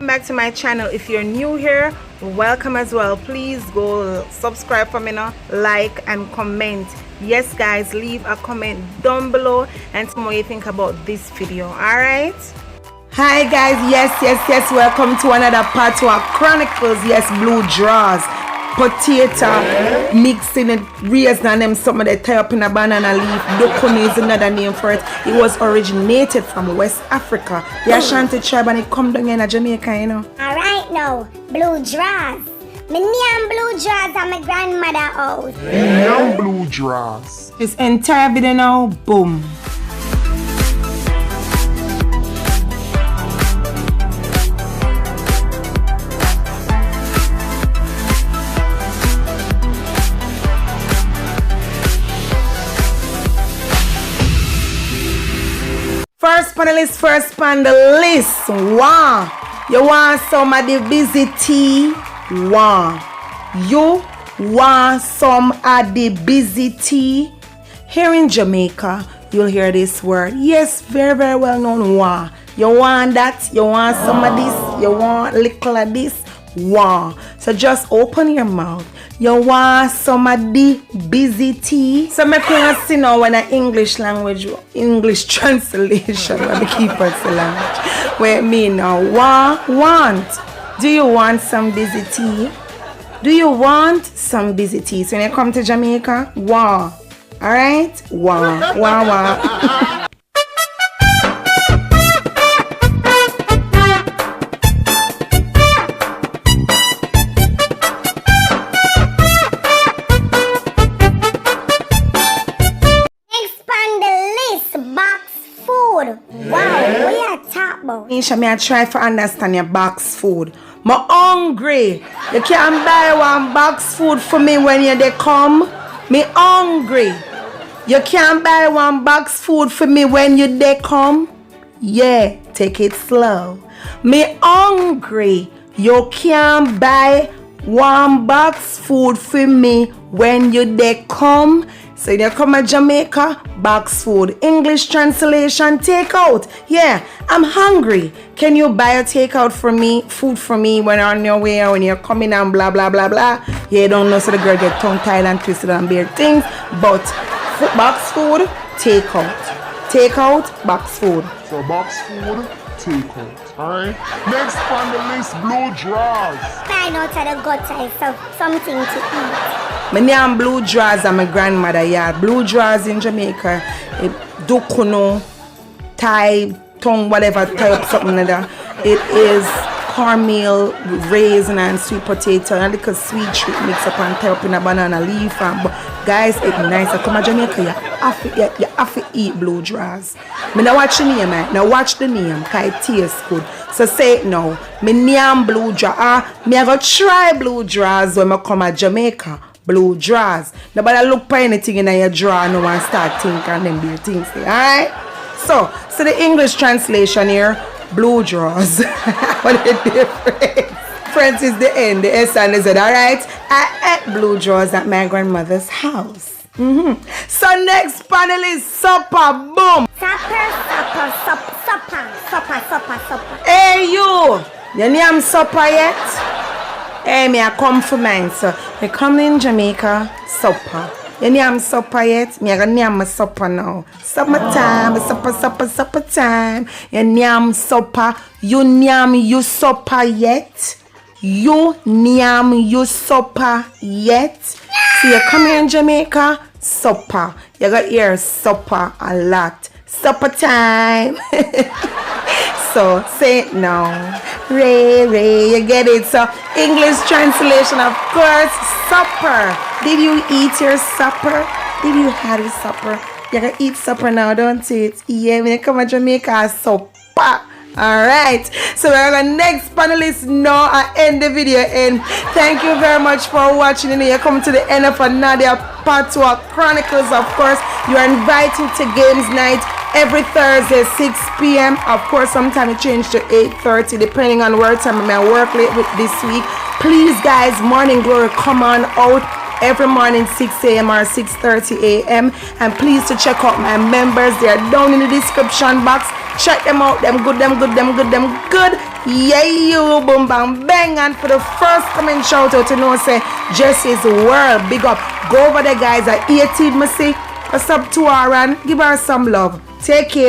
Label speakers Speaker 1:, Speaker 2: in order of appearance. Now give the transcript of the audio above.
Speaker 1: back to my channel. If you're new here, welcome as well. Please go subscribe for me now, like and comment. Yes guys, leave a comment down below and tell me what you think about this video. Alright, hi guys, yes, welcome to another Patois Chronicles. Yes, blue drawers, potato mixing it, raised on them, some of the tie up in a banana leaf. Dokone is another name for it. It was originated from West Africa, the Ashanti tribe, and it come down in Jamaica, you know. Alright now, blue drawers. My name blue drawers at my grandmother house.
Speaker 2: Name blue drawers.
Speaker 1: This entire video now, boom. First panelist. Wow. You want some of the busy tea? Wow. You want some of the busy tea? Here in Jamaica, you'll hear this word. Yes, very well known. Wow. You want that? You want some of this? You want a little of this? Wow. So just open your mouth. You want some of the busy tea? So I can see now when an English translation, let me keep it the language. Where it mean now, want. Do you want some busy tea? Do you want some busy tea? So when you come to Jamaica, wow. Alright? Wow. Nisha, me I try to understand your box food. Me hungry. You can't buy one box food for me when you they come. Me hungry. You can't buy one box food for me when you they come. Yeah, take it slow. Me hungry. You can't buy one box food for me when you they come. So you come to Jamaica, box food. English translation, takeout. Yeah, I'm hungry. Can you buy a takeout for me, food for me when you're on your way or when you're coming and blah, blah, blah, blah. Yeah, you don't know, so the girl get tongue-tied and twisted and weird things. But box food, takeout. Takeout, box food.
Speaker 2: So box food, takeout. Alright? Next on the list, blue drawers.
Speaker 3: I know to the gutter, so something to eat.
Speaker 1: My name blue drawers at my grandmother yard. Blue drawers in Jamaica. Dukuno, Thai, tongue, whatever, tie up something like that. It is cornmeal, raisin and sweet potato and a little sweet treat mix up and tie up in a banana leaf. But guys, it's nice. I come to Jamaica, you have to eat blue drawers. Me now watch the name, now watch the name, because it tastes good. So say it now. Me name blue drawers. Me I go try blue drawers when I come to Jamaica. Blue drawers. Nobody look for anything in your drawer no one start thinking and then be things there. Alright? So the English translation here, blue drawers. What the difference? Friends is the end, the S and the Z. Alright? I ate blue drawers at my grandmother's house. So next panel is supper. Boom.
Speaker 3: Supper.
Speaker 1: Hey you! You name supper yet? Hey, me I come for mine, so me come in Jamaica, supper. You name supper yet? Me I gonna name my supper now. Supper time, supper time. You name supper. You name you supper yet? You name you supper yet? So you come here in Jamaica, supper. You got here supper a lot. Supper time. So say it now. Ray, you get it? So English translation, of course, supper. Did you eat your supper? Did you have your supper? You gotta eat supper now, don't it? Yeah, when you come to Jamaica, supper. Alright, so we're gonna next panelist now. I end the video and thank you very much for watching. And you come to the end of another Patois Chronicles. Of course, you are invited to games night every Thursday 6 p.m. Of course, sometimes it change to 8:30 depending on where time I work late with this week. Please guys, morning glory, come on out every morning 6 a.m. or 6:30 a.m. and please to check out my members. They are down in the description box. Check them out, them good. Yeah, you boom bang bang. And for the first comment shout out, you know, say Jesse's World. Big up. Go over there, guys. At 18, me see. What's up to her and give her some love. Take care.